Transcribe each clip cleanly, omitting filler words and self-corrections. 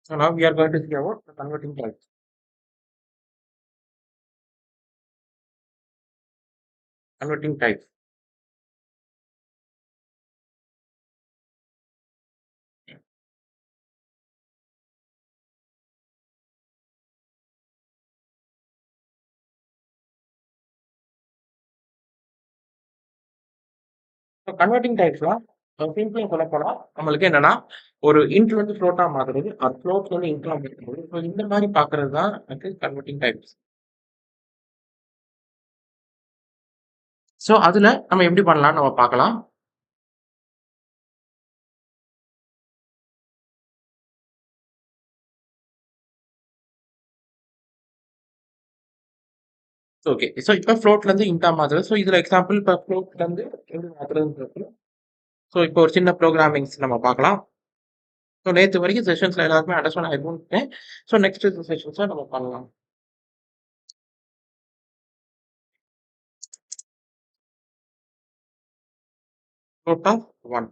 So now we are going to see about the converting types. Converting types. So converting typesலாம் சிம்பிளா சொல்ல போனா நம்மளுக்கு என்னன்னா ஒரு இன்ட்ல இருந்து ஃப்ளோட்டா மாத்துறது அது ஃப்ளோட்ல இருந்து இன்ட்லா மாத்துறது ஸோ இந்த மாதிரி பாக்குறது தான் எனக்கு கன்வெர்ட்டிங் டைப்ஸ். ஸோ அதுல நம்ம எப்படி பண்ணலாம்னு நம்ம பார்க்கலாம். ஓகே, ஸோ இப்போ ஃப்ளோட்ல இருந்து இன்டா மாத்துறது. ஸோ இதுல எக்ஸாம்பிள் இப்போ ஃப்ளோட்ல இருந்து எப்படி மாத்துறதுன்னு. ஸோ இப்போ ஒரு சின்ன ப்ரோக்ராமிங்ஸ் நம்ம பார்க்கலாம். ஸோ நேற்று வரைக்கும் செஷன்ஸ்ல எல்லாருமே அண்டர்ஸ்டாண்ட் ஆயிருக்கும்னு. ஸோ நெக்ஸ்ட் செஷன்ஸை நம்ம பண்ணலாம். ஃப்ளோட் ஆஃப் 1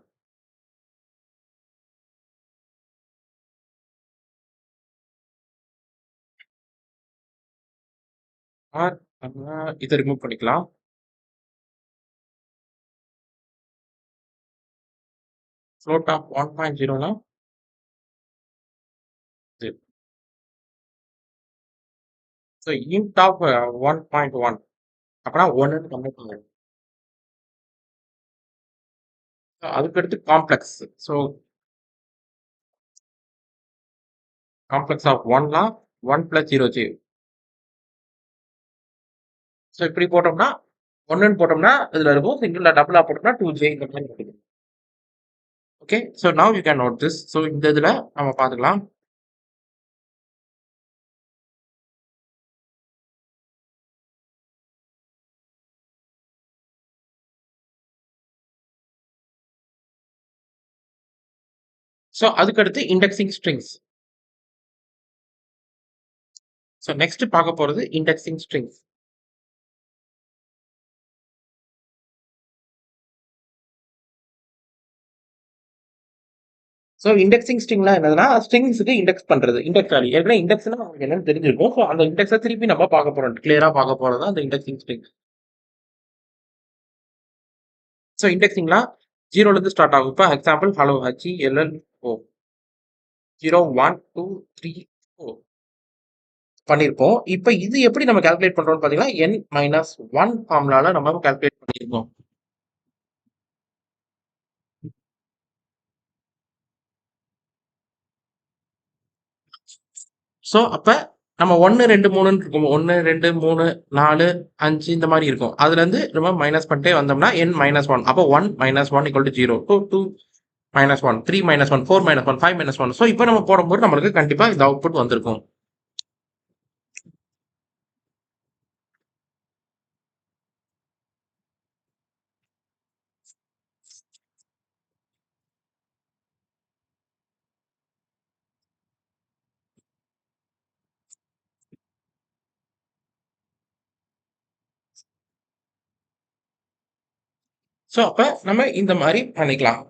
ஆர் இதை ரிமூவ் பண்ணிக்கலாம். ஃப்ளோட் ஆஃப் 1.0னா இது. ஸோ இன்ட் ஆஃப் 1.1 அப்படின்னா 1ன்னு கன்வெர்ட் பண்ணுங்க. அதுக்கடுத்து காம்ப்ளெக்ஸ். ஸோ காம்ப்ளெக்ஸ் ஆஃப் 1லாம் 1 + 0 ஸோ இப்படி போட்டோம்னா 1ன்னு போட்டோம்னா இதுல இருக்கும். சிங்கிள் டபுளா போட்டோம்னா 2j இந்த மாதிரி கிடைக்கும். Okay, so now you can note this. So இந்த இதுல நம்ம பார்த்துக்கலாம். ஸோ அதுக்கடுத்து இண்டெக்ஸிங் ஸ்ட்ரிங்ஸ். ஸோ நெக்ஸ்ட் பார்க்க போறது இண்டெக்ஸிங் ஸ்ட்ரிங்ஸ். ஸோ இண்டெக்ஸிங் ஸ்ட்ரிங்லாம் என்னதுன்னா ஸ்ட்ரிங்ஸுக்கு இண்டெக்ஸ் பண்றது. இண்டெக்ஸ் வேல்யூ ஏற்கனவே இண்டெக்ஸ்னா நமக்கு என்னன்னு தெரிஞ்சிருக்கும். ஸோ அந்த இண்டெக்ஸை திருப்பி நம்ம பார்க்க போறோம். கிளியரா பார்க்க போறது தான் அந்த இண்டெக்ஸிங் ஸ்ட்ரிங். ஸோ இண்டெக்ஸிங்லாம் 0ல இருந்து ஸ்டார்ட் ஆகும். இப்போ எக்ஸாம்பிள் ஹலோ HELLO 0 1 2 3 4 பண்ணியிருப்போம். இப்போ இது எப்படி நம்ம கால்குலேட் பண்றோம்னு பார்த்தீங்கன்னா n-1 ஃபார்முலால நம்ம கால்குலேட் பண்ணியிருக்கோம். ஸோ அப்ப நம்ம 1 2 3ன்னு இருக்கும். 1 2 3 4 5 இந்த மாதிரி இருக்கும். அதுல இருந்து நம்ம மைனஸ் பண்ணிட்டே வந்தோம்னா n-1. அப்போ 1 - 1 = 0. 2 - 1 3 - 1 4 - 1 5 - 1. ஸோ இப்போ நம்ம போடும்போது நம்மளுக்கு கண்டிப்பா இந்த அவுட்புட் வந்திருக்கும். ஸோ அப்ப நம்ம இந்த மாதிரி பண்ணிக்கலாம்.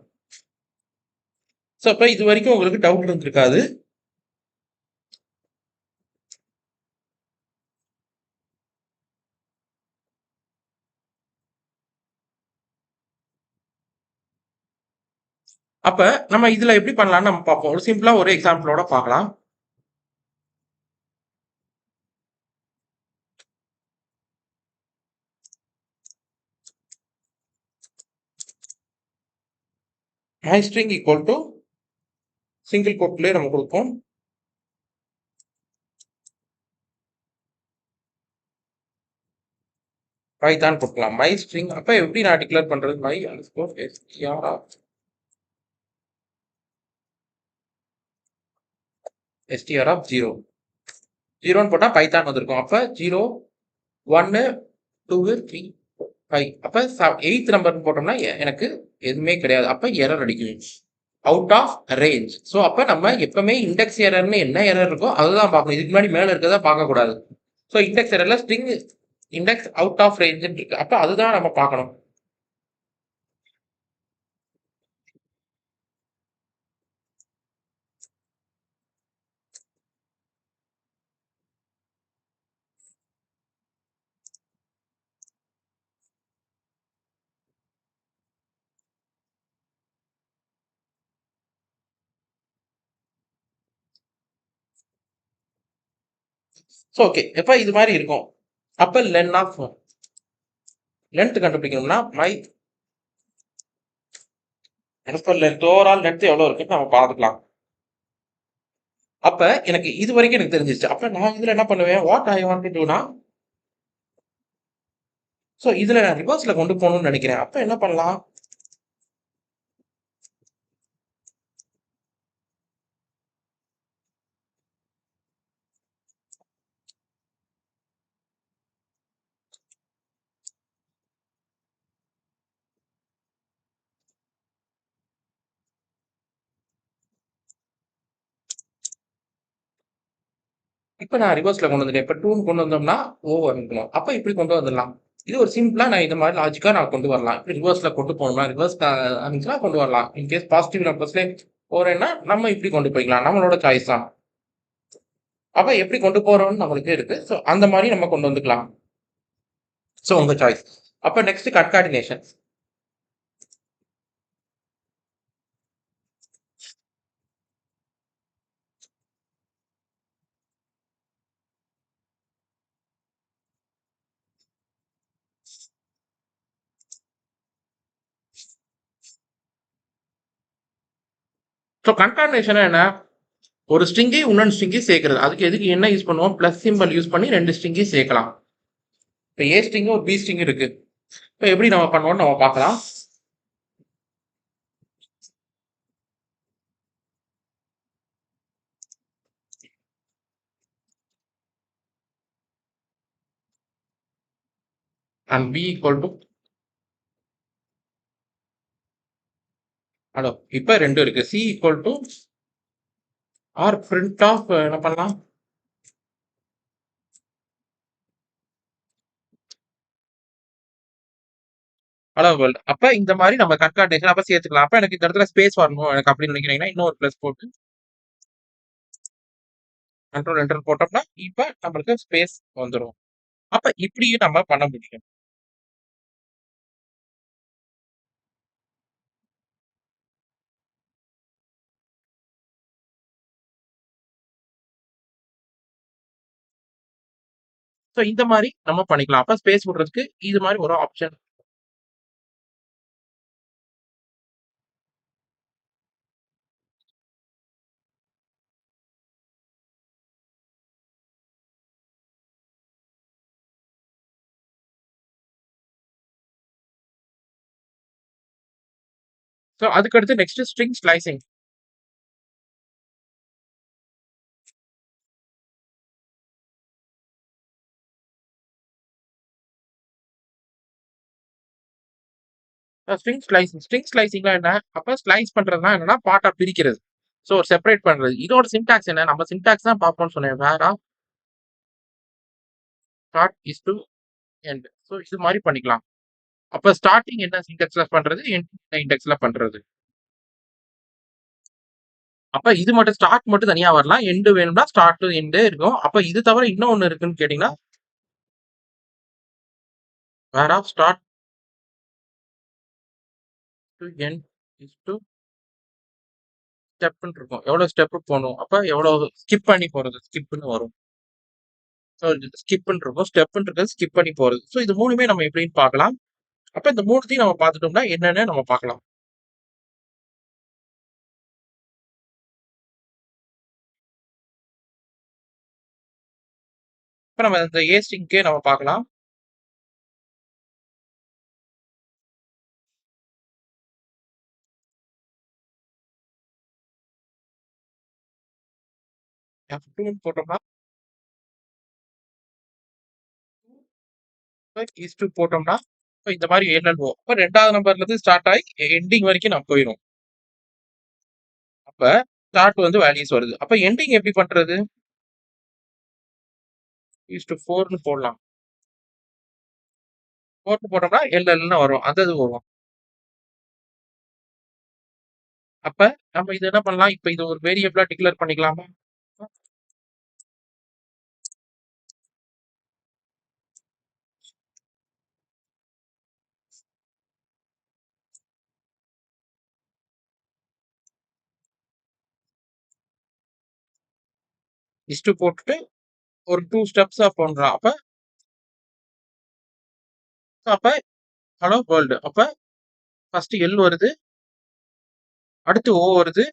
ஸோ அப்ப இது வரைக்கும் உங்களுக்கு டவுட் இருந்திருக்காது. அப்ப நம்ம இதுல எப்படி பண்ணலாம்னு நம்ம பார்ப்போம். ஒரு சிம்பிளா ஒரு எக்ஸாம்பிளோட பார்க்கலாம். my string equal to single கோட்லயே நம்ம கொடுப்போம். பைத்தான் கொடுக்கலாம். my string அப்ப எப்படி நான் டிக்ளேர் பண்றது? my underscore str of 0 0ன்னு போட்டா பைத்தான் வந்திருக்கும். அப்ப 0 1 2 3 5 அப்ப 8th நம்பர் போட்டோம்னா எனக்கு எதுவுமே கிடையாது. அப்ப எரர் அடிக்கும். Out of range. ஸோ அப்ப நம்ம எப்பவுமே இண்டெக்ஸ் எரர்னு என்ன எரர் இருக்கோ அதுதான் பார்க்கணும். இதுக்கு முன்னாடி மேல இருக்கிறத பார்க்க கூடாது. ஸோ இண்டெக்ஸ் எரர்ல string index out of range இருக்கு. அப்ப அதுதான் நம்ம பார்க்கணும். So okay. இப்ப இது மாரி இருக்கும். அப்ப லென் ஆஃப் லென்த் கண்டுபிடிக்கணும்னா மை லென்த் ஓவரால் லென்த் எவ்வளோ இருக்குன்னு நம்ம பார்த்துக்கலாம். அப்ப எனக்கு இது வரைக்கும் எனக்கு தெரிஞ்சிருச்சு. அப்ப நான் இதுல என்ன பண்ணுவேன்? வாட் ஐ வாண்ட் டு டூனா, ஸோ இதுல நான் ரிவர்ஸ்ல கொண்டு போகணும்னு நினைக்கிறேன். அப்ப என்ன பண்ணலாம்? இப்ப நான் ரிவர்ஸ்ல கொண்டு வந்துட்டேன். இப்ப 2ன்னு கொண்டு வந்தோம்னா, ஓ இருக்கணும். அப்ப இப்படி கொண்டு வந்துடலாம். இது ஒரு சிம்பிளா நான் இந்த மாதிரி லாஜிக்கா நான் கொண்டு வரலாம். இப்படி ரிவர்ஸ்ல கொண்டு போகணும்னா, ரிவர்ஸ் இருந்துச்சுன்னா கொண்டு வரலாம். இன்கேஸ் பாசிட்டிவ் நம்பர்ஸ்ல போறேன்னா, நம்ம இப்படி கொண்டு போய்க்கலாம். நம்மளோட சாய்ஸ் தான். அப்ப எப்படி கொண்டு போறோம்னு நம்மளுக்கு இருக்கு. ஸோ அந்த மாதிரி நம்ம கொண்டு வந்துக்கலாம். ஸோ உங்க சாய்ஸ். அப்ப நெக்ஸ்ட் கன்கார்டினேஷன். ஸோ கன்கார்டினேஷன் என்ன? ஒரு ஸ்ட்ரிங்கை இன்னொரு ஸ்ட்ரிங்கை சேர்க்கிறது. அதுக்கு எதுக்கு என்ன யூஸ் பண்ணுவோம்? பிளஸ் சிம்பல் யூஸ் பண்ணி 2 ஸ்ட்ரிங்கை சேர்க்கலாம். இப்போ ஏ ஸ்ட்ரிங் ஒரு பி ஸ்ட்ரிங் இருக்கு. இப்போ எப்படி நம்ம பண்ணுவோம்னு நம்ம பார்க்கலாம். And b equal to hello. இப்போ 2 இருக்கு. C equal to R print of என்ன பண்ணலாம்? Hello world. அப்ப இந்த மாதிரி நம்ம கன்கார்டினேஷன் அப்ப சேர்த்துக்கலாம். அப்ப எனக்கு இந்த இடத்துல ஸ்பேஸ் வரணும் எனக்கு அப்படின்னு நினைக்கிறீங்கன்னா இன்னொரு பிளஸ் போட்டு கண்ட்ரோல் என்டர் போட்டோம்னா இப்ப நம்மளுக்கு ஸ்பேஸ் வந்துடும். அப்ப இப்படியும் நம்ம பண்ண முடியும். ஸோ இந்த மாதிரி நம்ம பண்ணிக்கலாம். அப்ப ஸ்பேஸ் விடுறதுக்கு இது மாதிரி ஒரு ஆப்ஷன். ஸோ அதுக்கு அடுத்து நெக்ஸ்ட் ஸ்ட்ரிங் ஸ்லைசிங். ஸ்ட்ரிங் ஸ்லைசிங்ல என்ன? அப்ப ஸ்லைஸ் பண்றதுனா என்னன்னா பார்ட்டா பிரிக்கிறது. ஸோ செப்பரேட் பண்றது. இதோட சின்டாக்ஸ் என்ன? நம்ம சின்டாக்ஸ் தான் பார்ப்போம்னு சொன்னேன். வேற start is to end. So இது மாதிரி பண்ணிக்கலாம். அப்ப ஸ்டார்டிங் என்ன சின்டாக்ஸ்ல பண்றது, எண்ட் இண்டெக்ஸ்ல பண்றது. அப்ப இது மட்டும் ஸ்டார்ட் மட்டும் தனியா வரலாம். எண்டு வேணும்னா ஸ்டார்ட் டு எண்டு இருக்கும். அப்ப இது தவிர இன்னும் ஒண்ணு இருக்குன்னு கேட்டீங்கன்னா, where of start to end is to ஸ்டெப்னு இருக்கும். எவ்வளவு ஸ்டெப் போகணும். அப்ப எவ்வளவு ஸ்கிப் பண்ணி போறது, ஸ்கிப்னு வரும். ஸோ ஸ்கிப்னு இருக்கும். ஸ்டெப்னு இருக்கிறது ஸ்கிப் பண்ணி போறது. ஸோ இது மூணுமே நம்ம எப்படின்னு பார்க்கலாம். அப்ப இந்த மூணுத்தையும் நம்ம பார்த்துட்டோம்னா என்னன்னு நம்ம பார்க்கலாம். இப்ப நம்ம இந்த ஏ ஸ்ட்ரிங்க்கே நம்ம பார்க்கலாம். F2 போட்டோம்னா இஸ் டு போட்டோம்னா இப்ப இந்த மாதிரி எல்எல்ஓ. அப்ப 2வது நம்பர்ல இருந்து ஸ்டார்ட் ஆகி எண்டிங் வரைக்கும் நம்ம போயிடும். அப்ப ஸ்டார்ட் வந்து வேல்யூஸ் வருது. அப்ப எண்டிங் எப்படி பண்றது? இஸ் டு 4ன்னு போடலாம். 4ன்னு போட்டோம்னா எல்எல்னு வரும். அந்த இது வரும். அப்ப நம்ம இது என்ன பண்ணலாம்? இப்ப இது ஒரு வேரியபிளா டிக்ளேர் பண்ணிக்கலாமா? இஸ் டு போட்டுட்டு ஒரு 2 ஸ்டெப்ஸா பண்றோம். அப்ப அப்ப ஹலோ வேர்ல்டு. அப்ப ஃபர்ஸ்ட் எல் வருது. அடுத்து ஓ வருது.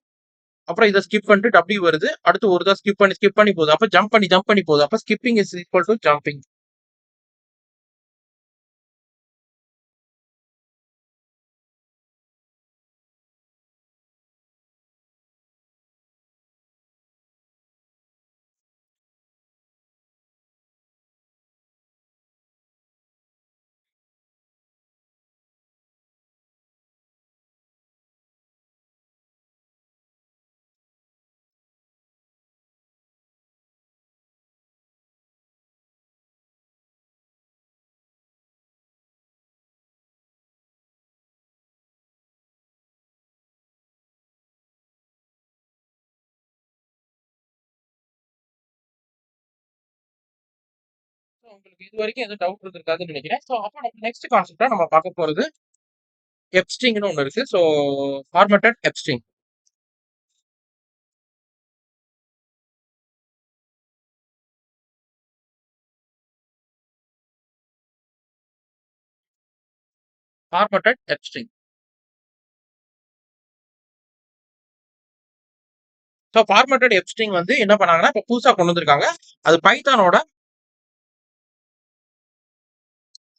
அப்புறம் இத ஸ்கிப் பண்ணிட்டு டபிள்யூ வருது. அடுத்து ஒரு தடவ ஸ்கிப் பண்ணி போகுது. அப்ப ஜம்ப் பண்ணி போகுது. அப்ப skipping is equal to jumping. So உங்களுக்கு இது வரைக்கும் எதுவும் டவுட் இருந்திருக்காதுன்னு நினைக்கிறேன். ஸோ அப்ப நம்ம நெக்ஸ்ட் கான்செப்ட்டா நம்ம பார்க்க போறது எப்ஸ்ட்ரிங்னு ஒண்ணு இருக்கு. So formatted f string. Formatted f string. So formatted f string வந்து என்ன பண்ணாங்கன்னா, இப்ப புதுசா கொண்டு வந்திருக்காங்க. அது பைத்தானோட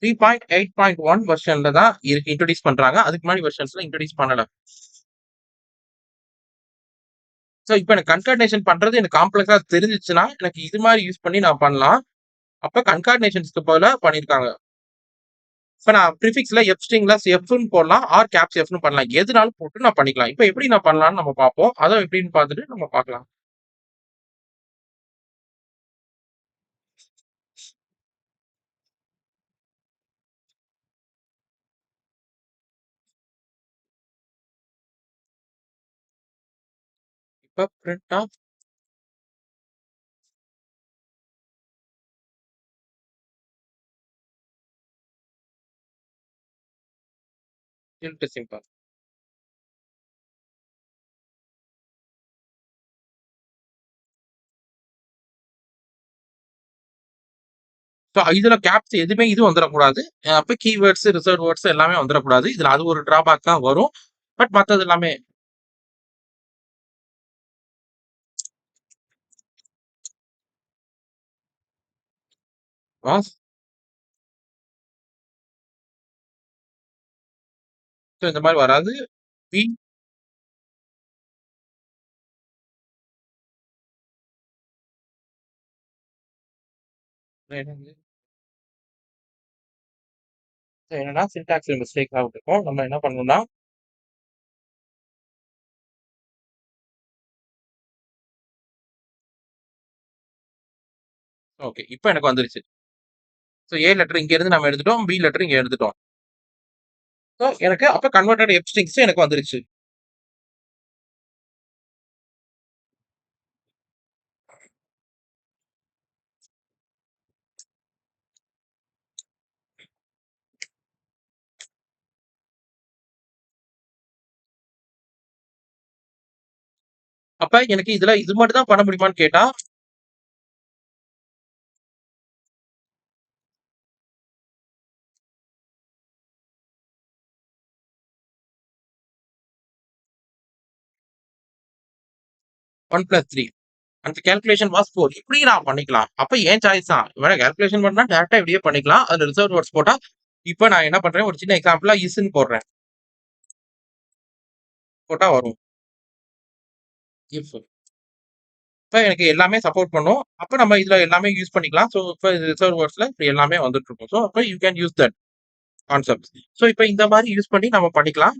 3.8.1 வெர்ஷன்ல தான் இருக்கு இன்ட்ரோடியூஸ் பண்றாங்க. அதுக்கு முன்னாடி வெர்ஷன்ஸ்ல இன்ட்ரோடியூஸ் பண்ணல. ஸோ இப்ப எனக்கு கன்கார்டினேஷன் பண்றது எனக்கு காம்ப்ளெக்ஸா தெரிஞ்சுச்சுன்னா, எனக்கு இது மாதிரி யூஸ் பண்ணி நான் பண்ணலாம். அப்ப கன்கார்டினேஷன்ஸ்க்கு பதிலா பண்ணியிருக்காங்க. இப்ப நான் ப்ரிஃபிக்ஸ்ல எஃப் ஸ்ட்ரிங்ல எஃப்னு போடலாம், ஆர் கேப்ஸ் எஃப்னு பண்ணலாம். எதுனாலும் போட்டு நான் பண்ணிக்கலாம். இப்ப எப்படி நான் பண்ணலாம்னு நம்ம பார்ப்போம். அத எப்படின்னு பார்த்துட்டு நம்ம பார்க்கலாம். இப்ப print of tilde symbol. So இதுல கேப்ஸ் எதுவுமே இது வந்துடக்கூடாது. அப்ப கீவேர்ட்ஸ், ரிசர்வ் வேர்ட்ஸ் எல்லாமே வந்துடக்கூடாது. இதுல அது ஒரு டிராபேக் தான் வரும். பட் மத்தது எல்லாமே வாஸ். ஸோ இந்த மாதிரி வராது. பி என்னன்னா சின்டாக்ஸ் மிஸ்டேக் ஆகிருக்கும். நம்ம என்ன பண்ணணும்னா ஓகே. இப்ப எனக்கு வந்துருச்சு. ஸோ ஏ லெட்டர் இங்க இருந்து நம்ம எடுத்துட்டோம். பி லெட்டர் இங்க எடுத்துட்டோம். ஸோ எனக்கு அப்ப கன்வெர்டட் எஃப் ஸ்ட்ரிங்ஸ் எனக்கு வந்துருச்சு. அப்ப எனக்கு இதுல இது மட்டும் தான் பண்ண முடியுமான்னு கேட்டா 1 + 3 அந்த கால்குலேஷன் வாஸ் 4 இப்படி நான் பண்ணிக்கலாம். அப்ப ஏன் சாய்ஸ் தான். வேற கால்குலேஷன் பண்ணா டேரக்டா இப்படியே பண்ணிக்கலாம். அதுல ரிசர்வ் வேர்ட்ஸ் போட்டா இப்ப நான் என்ன பண்றேன், ஒரு சின்ன எக்ஸாம்பிளா இஸ்ன்னு போடுறேன். போட்டா வரும். இஃப். இப்ப எனக்கு எல்லாமே சப்போர்ட் பண்ணும். அப்ப நம்ம இதுல எல்லாமே யூஸ் பண்ணிக்கலாம். ஸோ இப்ப ரிசர்வ் வேர்ட்ஸ்ல இப்படி எல்லாமே வந்துட்டு இருக்கும். ஸோ அப்ப you can use that concept. So இப்ப இந்த மாதிரி யூஸ் பண்ணி நம்ம பண்ணிக்கலாம்.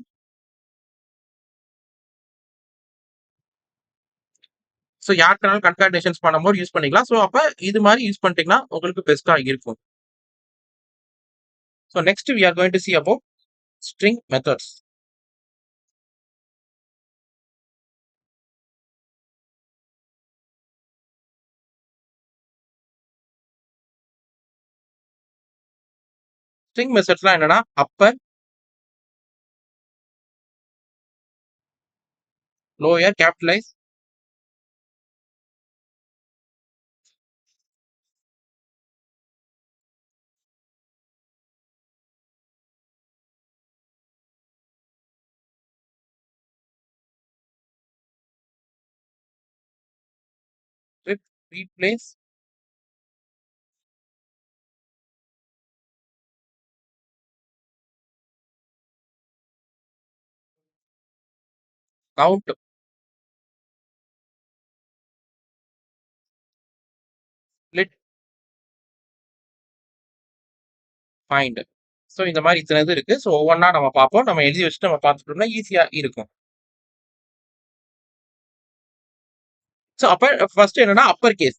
ஸோ யாருக்குனாலும் கன்கார்டினேஷன்ஸ் பண்ணும்போது யூஸ் பண்ணிக்கலாம். ஸோ அப்ப இது மாதிரி யூஸ் பண்ணிட்டீங்கன்னா உங்களுக்கு பெஸ்ட்டா இருக்கும். So next we are going to see about string methods. String மெத்தட்ஸ்லாம் என்னன்னா upper, lower, capitalize, replace count split find. So இந்த மாதிரி இத்தனை இது இருக்கு. ஸோ ஒவ்வொன்றா நம்ம பார்ப்போம். நம்ம எழுதி வச்சுட்டு நம்ம பார்த்துட்டோம்னா ஈஸியா இருக்கும். ஸோ அப்ப ஃபர்ஸ்ட் என்னன்னா அப்பர் கேஸ்.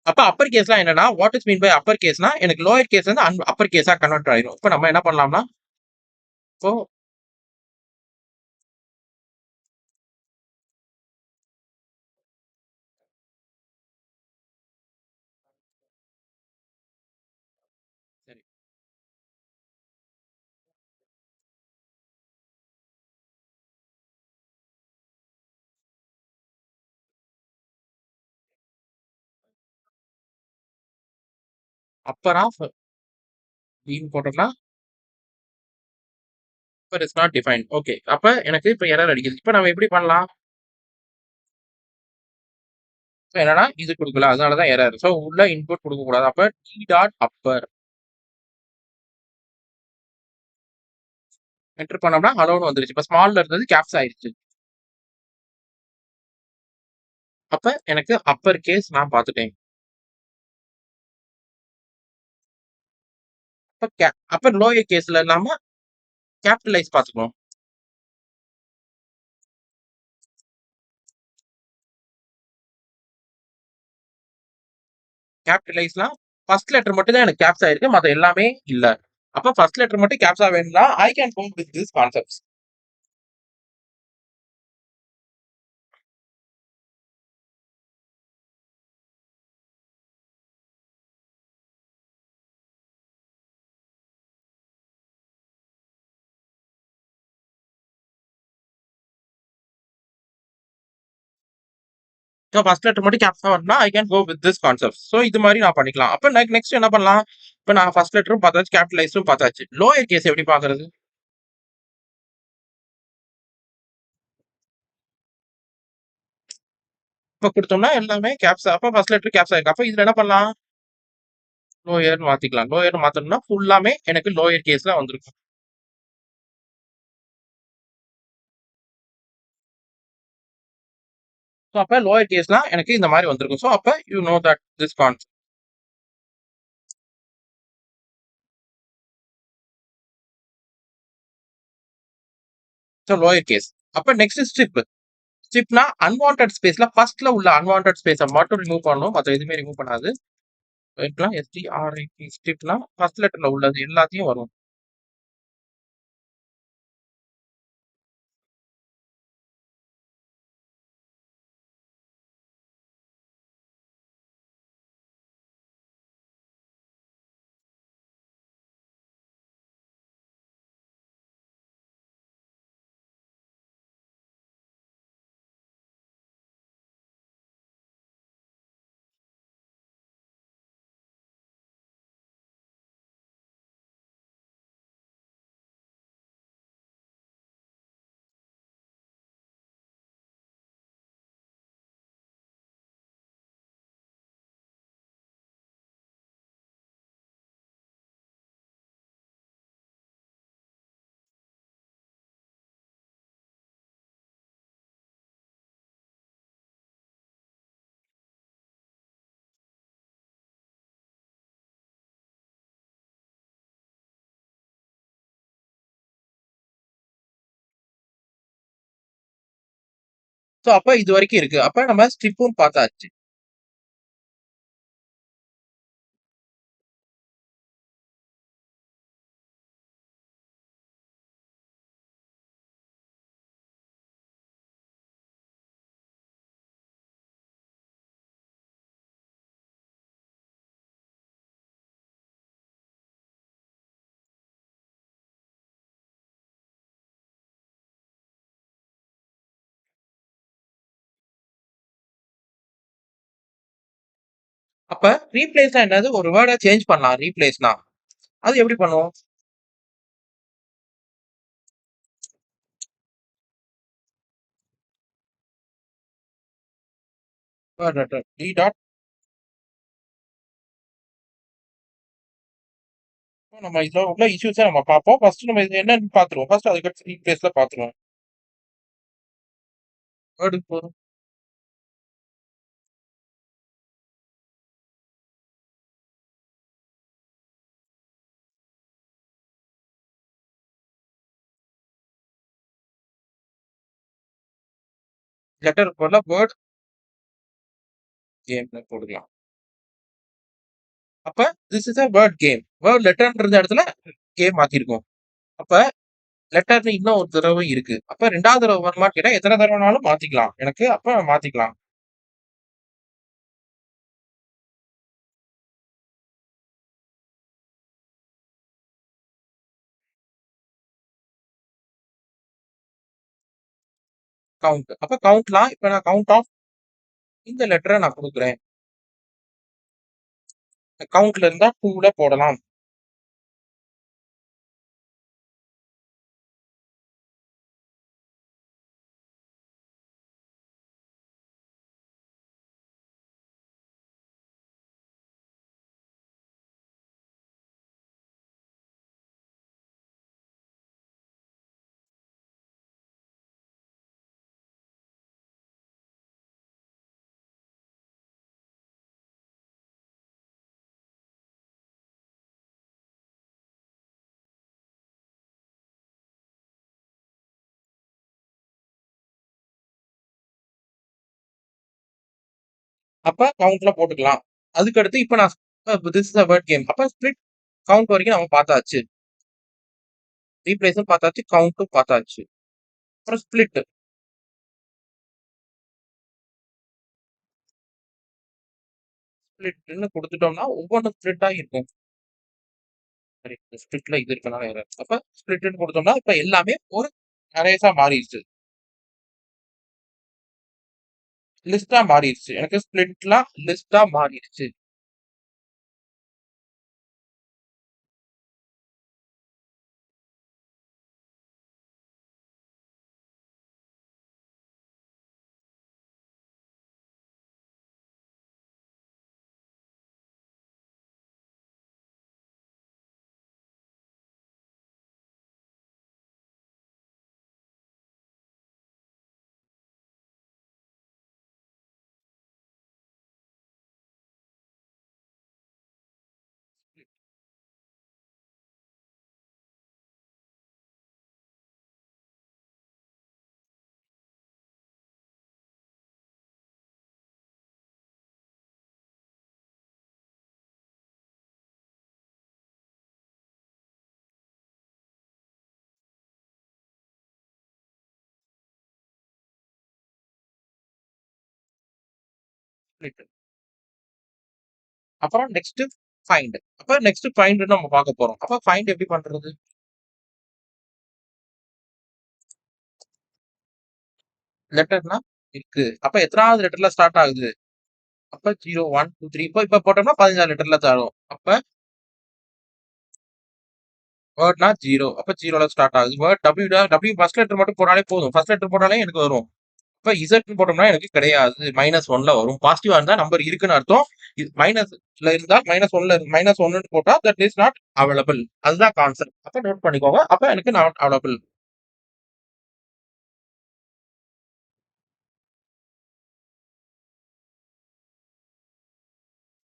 அப்ப அப்பர் கேஸ்லாம் என்னன்னா what is mean by upper கேஸ்னா எனக்கு லோயர் கேஸ் வந்து அப்பர் கேஸா கன்வெர்ட் ஆயிரும். இப்போ நம்ம என்ன பண்ணலாம்னா இப்போ சரி அப்பர் ஆஃப் பீம் போட்டோம்னா upper is not define. Okay அப்ப எனக்கு இப்போ எரர் அடிக்குது. இப்போ நம்ம எப்படி பண்ணலாம்? ஸோ என்னன்னா இது கொடுக்கல அதனால தான் எரர். ஸோ உள்ள இன்புட் கொடுக்க கூடாது. அப்ப டி டாட் அப்பர் என்டர் பண்ணோம்னா ஹலோன்னு வந்துருச்சு. இப்போ ஸ்மால்ல இருந்தது கேப்ஸ் ஆயிடுச்சு. அப்ப எனக்கு அப்பர் கேஸ் நான் பார்த்துட்டேன். அப்ப லோயர் கேஸ்ல இல்லாம கேபிட்டலைஸ் பார்த்துக்கணும். கேபிட்டலைஸ்லாம் ஃபர்ஸ்ட் லெட்டர் மட்டும் தான் எனக்கு கேப்ஸ் ஆயிருக்கு. மத்த எல்லாமே இல்ல. அப்ப ஃபர்ஸ்ட் லெட்டர் மட்டும் கேப்ஸா வேணும்னா I can go with this concepts. So first letter மட்டும் கேப்ஸா வரணும்னா I can go with this concept. So இது மாதிரி நான் பண்ணிக்கலாம். அப்ப நெக்ஸ்ட் என்ன பண்ணலாம்? இப்ப நான் ஃபர்ஸ்ட் லெட்டரும் பார்த்தாச்சு, கேபிட்டலைஸும் பார்த்தாச்சு. லோயர் கேஸ் எப்படி பாக்குறது? இப்ப கொடுத்தோம்னா எல்லாமே கேப்ஸா. அப்ப ஃபர்ஸ்ட் லெட்டர் கேப்ஸா இருக்கு. அப்ப இதுல என்ன பண்ணலாம்? லோயர் மாத்திக்கலாம். லோயர் மாத்தணும்னா ஃபுல்லாமே எனக்கு லோயர் கேஸ்ல வந்திருக்கும். ஸோ அப்ப லோயர் கேஸ்லாம் எனக்கு இந்த மாதிரி வந்திருக்கும். ஸோ அப்ப you know that this concept. So lower case. அப்ப நெக்ஸ்ட் ஸ்ட்ரிப். ஸ்ட்ரிப்னா அன்வான்டட் ஸ்பேஸ்ல ஃபர்ஸ்ட்ல உள்ள அன்வான்டட் ஸ்பேஸை மட்டும் ரிமூவ் பண்ணணும். மற்ற எதுவுமே ரிமூவ் பண்ணாது. இருக்கலாம் எஸ்டிஆர்ஐடி ஸ்ட்ரிப்னா ஃபர்ஸ்ட் லெட்டர்ல உள்ளது எல்லாத்தையும் வரும். ஸோ அப்ப இது வரைக்கும் இருக்கு. அப்ப நம்ம ஸ்ட்ரிப்பும் பார்த்தாச்சு. அப்ப ரீப்ளேஸ்னா என்னது? ஒரு வேர்டை சேஞ்ச் பண்ணலாம். ரீப்ளேஸ்னா அது எப்படி பண்ணுவோம்? டி டாட் நம்ம இதுல உள்ள இஷ்யூஸை நம்ம பார்ப்போம். ஃபர்ஸ்ட் நம்ம இது என்னன்னு பார்த்துருவோம். ஃபர்ஸ்ட் அதுக்கடுத்து ரீப்ளேஸ்ல பார்த்துருவோம். வேர்டுக்கு போதும். லெட்டர் போல வேர்ட் கேம்ல போடலாம். அப்ப this is a word game. Word லெட்டர்ன்ற இடத்துல கேம் மாத்திருக்கோம். அப்ப லெட்டர்ல இன்னும் ஒரு தடவை இருக்கு. அப்ப 2வது தடவை வருமான்னு கேட்டா எத்தனை தடவைனாலும் மாத்திக்கலாம். எனக்கு அப்ப மாத்திக்கலாம். கவுண்ட். அப்ப கவுண்ட்லாம் இப்ப நான் கவுண்ட் ஆஃப் இந்த லெட்டரை நான் கொடுக்குறேன். கவுண்ட்ல இருந்தா 2ல போடலாம். அப்ப கவுண்ட்ல போட்டுக்கலாம். அதுக்கடுத்து இப்ப நான் this is a word game. அப்ப ஸ்பிளிட் கவுண்ட் வரைக்கும் நம்ம பார்த்தாச்சு. ரீப்ளேஸும் பார்த்தாச்சு, கவுண்ட்டும் பார்த்தாச்சு. அப்புறம் ஸ்பிளிட். ஸ்பிளிட்ன்னு கொடுத்துட்டோம்னா ஒவ்வொன்றும் ஸ்பிளிட்டா இருக்கும். சரி, ஸ்பிளிட்ல இது இருக்கனால எரர். அப்ப ஸ்பிளிட்ன்னு கொடுத்தோம்னா இப்ப எல்லாமே ஒரு அரேஸா மாறிடுச்சு. லிஸ்டா மாறிடுச்சு. எனக்கு ஸ்பிளிட்லாம் லிஸ்டா மாறிடுச்சு. ஸ்பிளிட். அப்புறம் நெக்ஸ்ட் ஃபைண்ட். அப்ப நெக்ஸ்ட் ஃபைண்ட் நம்ம பார்க்க போறோம். அப்ப ஃபைண்ட் எப்படி பண்றது? லெட்டர்னா இருக்கு. அப்ப எத்தனாவது லெட்டர்ல ஸ்டார்ட் ஆகுது? அப்ப 0 1 2 3 இப்ப போட்டோம்னா 16 லெட்டர்ல தரும். அப்ப வேர்ட்னா 0. அப்ப 0ல ஸ்டார்ட் ஆகுது. வேர்ட் W ஃபர்ஸ்ட் லெட்டர் மட்டும் போட்டாலே போதும். ஃபர்ஸ்ட் லெட்டர் போட்டாலே எனக்கு வரும். இப்ப இசட்ன்னு போட்டோம்னா எனக்கு கிடையாது. -1ல வரும். பாசிட்டிவா இருந்தா நம்பர் இருக்குன்னு அர்த்தம். மைனஸ்ல இருந்தா -1ன்னு போட்டா தட் இஸ் நாட் அவைலபிள். அதுதான் கான்செப்ட். அப்ப நோட் பண்ணிக்கோங்க. அப்ப எனக்கு நாட் அவைலபிள்.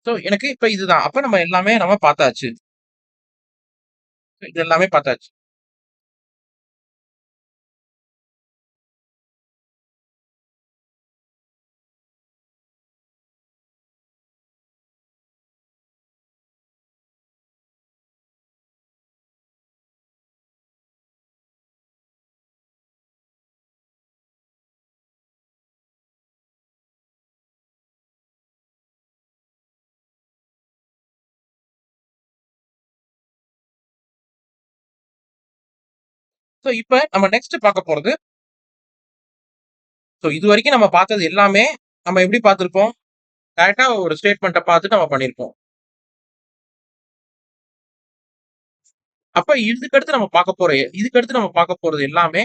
சோ எனக்கு இப்ப இதுதான். அப்ப நம்ம எல்லாமே நம்ம பார்த்தாச்சு. இது எல்லாமே பார்த்தாச்சு. சோ இப்ப நம்ம நெக்ஸ்ட் பார்க்க போறது. சோ இதுவரைக்கும் நம்ம பார்த்தது எல்லாமே நம்ம எப்படி பார்த்திருப்போம்? டைரக்ட்டா ஒரு ஸ்டேட்மெண்ட்ட பார்த்துட்டு நம்ம பண்ணியிருப்போம். அப்ப இதுக்கடுத்து நம்ம பார்க்க போறது எல்லாமே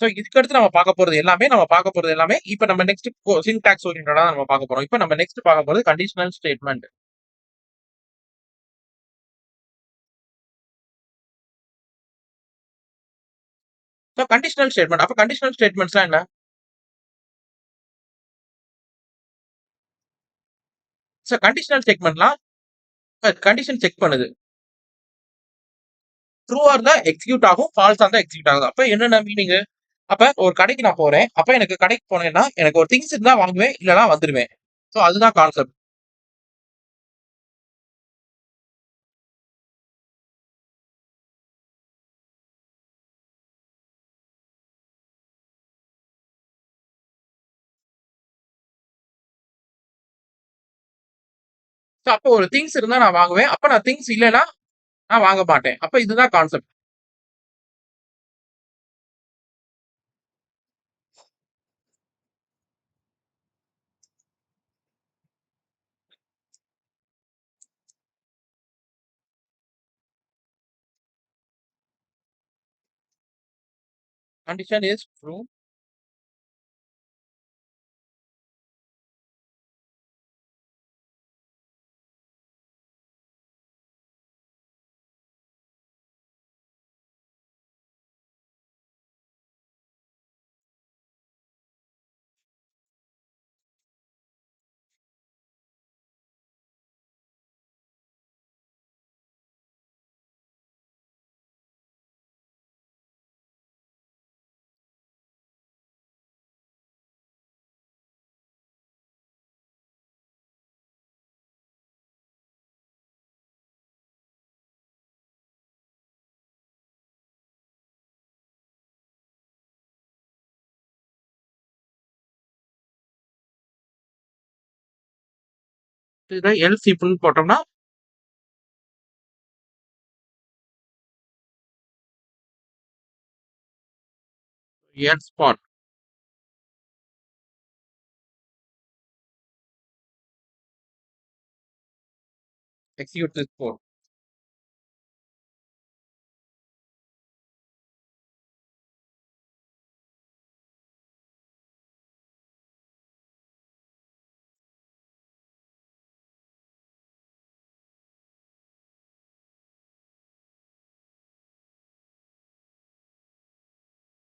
சோ சோ இதுக்கு அடுத்து நம்ம பார்க்க போறது எல்லாமே இப்ப நம்ம நெக்ஸ்ட் சின்டாக்ஸ் ஓரியன்டடா நம்ம பார்க்க போறோம். இப்ப நம்ம நெக்ஸ்ட் பார்க்க போறது conditional statement. So conditional statement. அப்ப கண்டிஷனல் ஸ்டேட்மெண்ட்ஸ்னா என்ன? சோ கண்டிஷனல் ஸ்டேட்மெண்ட்லாம் கண்டிஷன் செக் பண்ணுது. ட்ரூவா இருந்தா எக்ஸிக்யூட் ஆகும், ஃபால்ஸா இருந்தா எக்ஸிக்யூட் ஆகாது. அப்ப என்னென்ன மீனிங்? அப்ப ஒரு கடைக்கு நான் போறேன். அப்ப எனக்கு கடைக்கு போனேன்னா, எனக்கு ஒரு திங்ஸ் இருந்தா வாங்குவேன், இல்லனா வந்துருவேன். சோ அதுதான் கான்செப்ட். சோ அப்போ ஒரு திங்ஸ் இருந்தா நான் வாங்குவேன். அப்ப நான் திங்ஸ் இல்லன்னா நான் வாங்க மாட்டேன். அப்ப இதுதான் கான்செப்ட். Condition is true. இத எல்ஸ் இஃப்ன்னு போட்டோம்னா else spot execute this code.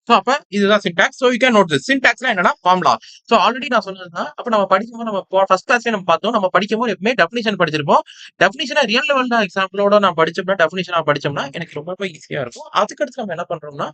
So அப்ப இதுதான் syntax. So you can note this. சின்டாக்ஸ்னா என்னன்னா ஃபார்முலா. சோ ஆல்ரெடி நான் சொன்னதுதான். அப்ப நம்ம படிக்கும்போது ஃபர்ஸ்ட் கிளாஸ்லயே நம்ம பார்த்தோம். நம்ம படிக்கும்போது எப்பவுமே டெஃபினிஷன் படிச்சிருப்போம். டெஃபினிஷன ரியல் லெவல்ல எக்ஸாம்பிளோட நான் படிச்சோம்னா, டெஃபினிஷனா படிச்சோம்னா எனக்கு ரொம்ப ஈஸியா இருக்கும். அதுக்கடுத்து நம்ம என்ன பண்றோம்னா,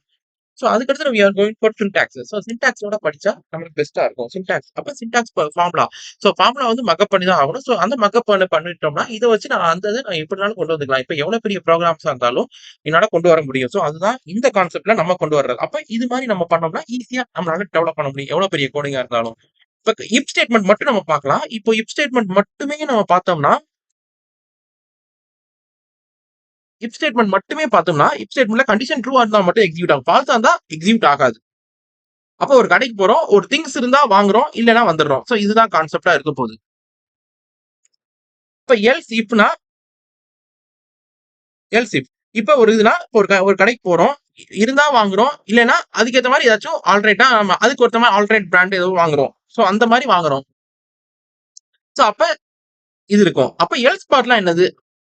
சோ அதுக்கடுத்து we are going for syntax. So சின்டாக்ஸோட படிச்சா நமக்கு பெஸ்ட்டா இருக்கும். சின்டாக்ஸ். அப்ப சின்டாக்ஸ் ஃபார்முலா. சோ ஃபார்முலா வந்து மக்கப் பண்ணி தான் ஆகணும். சோ அந்த மக்கப் பண்ணிட்டோம்னா, இத வச்சு நான் அந்த இத நான் எப்படினாலும் கொண்டு வந்துக்கலாம். இப்ப எவ்வளவு பெரிய புரோகிராம்ஸா இருந்தாலும் என்னால கொண்டு வர முடியும். சோ அதுதான் இந்த கான்செப்ட்ல நம்ம கொண்டு வர்றது. அப்ப இது மாரி நம்ம பண்ணோம்னா ஈஸியா நம்மளால டெவலப் பண்ண முடியும். எவ்வளவு பெரிய கோடிங்கா இருந்தாலும். இப்ப இஃப் ஸ்டேட்மெண்ட் மட்டும் நம்ம பார்க்கலாம். இப்போ இஃப் ஸ்டேட்மெண்ட் மட்டுமே நம்ம பார்த்தோம்னா, இஃப் ஸ்டேட்மெண்ட் மட்டுமே பார்த்தோம்னா, இஃப் ஸ்டேட்மெண்ட்ல கண்டிஷன் ட்ரூவா இருந்தா மட்டும் எக்ஸிக்யூட் ஆகும். ஃபால்ஸா இருந்தா எக்ஸிக்யூட் ஆகாது. அப்ப ஒரு கடைக்கு போறோம். ஒரு திங்ஸ் இருந்தா வாங்குறோம். இல்லன்னா வந்துடுறோம். சோ இதுதான் கான்செப்ட்டா இருக்க போகுது. இப்ப எல்ஸ் இஃப்னா எல்ஸ் இஃப். இப்ப ஒரு இதுனா ஒரு கடைக்கு போறோம். இருந்தா வாங்குறோம். இல்லன்னா அதுக்கு மாரி ஏதாச்சும் ஆல்டர்னேட்டா நம்ம அதுக்கு ஒருத்த மாரி ஆல்டர்னேட் பிராண்ட் ஏதோ வாங்குறோம். சோ அந்த மாரி வாங்குறோம். சோ அப்ப இது இருக்கும். அப்ப எல்ஸ் பார்ட்லாம் என்னது?